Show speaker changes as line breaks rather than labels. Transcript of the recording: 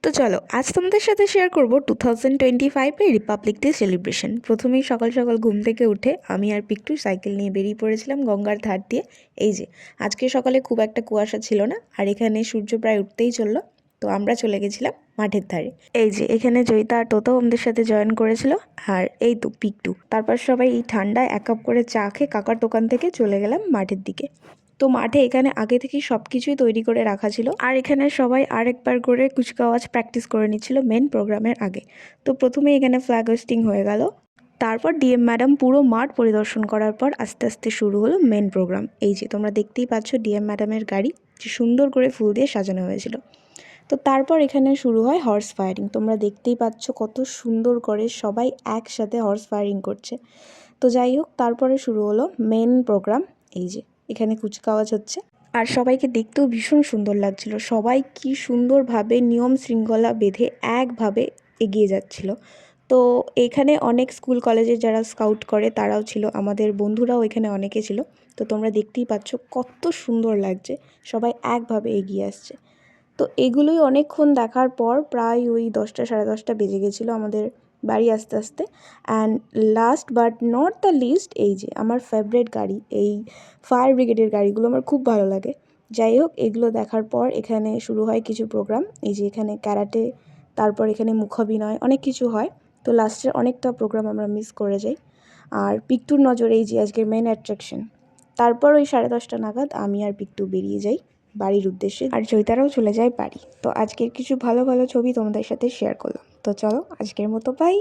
তো চলো আজ তোমাদের সাথে শেয়ার করব 2025 রিপাবলিক ডে সেলিব্রেশন। প্রথমেই সকাল সকাল ঘুম থেকে উঠে আমি আর পিকটু সাইকেল নিয়ে বেরিয়ে পড়েছিলাম গঙ্গার ধার দিয়ে। এই যে আজকে সকালে খুব একটা কুয়াশা ছিল না, আর এখানে সূর্য প্রায় উঠতেই চললো, তো আমরা চলে গেছিলাম মাঠের ধারে। এই যে এখানে জয়িতা আর টোটো আমাদের সাথে জয়েন করেছিল, আর এই তো পিকটু। তারপর সবাই এই ঠান্ডায় এক কাপ করে চা খেয়ে কাকার দোকান থেকে চলে গেলাম মাঠের দিকে। তো মাঠে এখানে আগে থেকেই সব কিছুই তৈরি করে রাখা ছিল, আর এখানে সবাই আরেকবার করে কুচকাওয়াজ প্র্যাকটিস করে নিচ্ছিল মেন প্রোগ্রামের আগে। তো প্রথমে এখানে ফ্ল্যাগ হোস্টিং হয়ে গেল, তারপর ডিএম ম্যাডাম পুরো মাঠ পরিদর্শন করার পর আস্তে আস্তে শুরু হলো মেন প্রোগ্রাম। এই যে তোমরা দেখতেই পাচ্ছ ডিএম ম্যাডামের গাড়ি, যে সুন্দর করে ফুল দিয়ে সাজানো হয়েছিল। তো তারপর এখানে শুরু হয় হর্স ফায়ারিং। তোমরা দেখতেই পাচ্ছ কত সুন্দর করে সবাই একসাথে হর্স ফায়ারিং করছে। তো যাই হোক, তারপরে শুরু হলো মেন প্রোগ্রাম। এই যে এখানে কুচকাওয়াজ হচ্ছে, আর সবাইকে দেখতেও ভীষণ সুন্দর লাগছিল। সবাই কি সুন্দরভাবে নিয়ম শৃঙ্খলা বেঁধে একভাবে এগিয়ে যাচ্ছিল। তো এখানে অনেক স্কুল কলেজের যারা স্কাউট করে তারাও ছিল, আমাদের বন্ধুরাও এখানে অনেকে ছিল। তো তোমরা দেখতেই পাচ্ছ কত সুন্দর লাগছে, সবাই একভাবে এগিয়ে আসছে। তো এগুলোই অনেকক্ষণ দেখার পর প্রায় ওই 10টা সাড়ে 10টা বেজে গেছিলো আমাদের বাড়ি আসতে আসতে। And last but not the least, এই যে আমার ফেভারিট গাড়ি, এই ফায়ার ব্রিগেডের গাড়িগুলো আমার খুব ভালো লাগে। যাই হোক, এগুলো দেখার পর এখানে শুরু হয় কিছু প্রোগ্রাম। এই যে এখানে ক্যারাটে, তারপর এখানে মুখাভিনয়, অনেক কিছু হয়। তো লাস্টের অনেকটা প্রোগ্রাম আমরা মিস করে যাই। আর পিকটুর নজরে এই যে আজকের মেন অ্যাট্রাকশন। তারপর ওই 10:30 নাগাদ আমি আর পিকটু বেরিয়ে যাই বাড়ির উদ্দেশ্যে, আর জয়িতারাও চলে যায় বাড়ি। তো আজকের কিছু ভালো ভালো ছবি তোমাদের সাথে শেয়ার করলাম। তো চলো আজকের মতো বাই।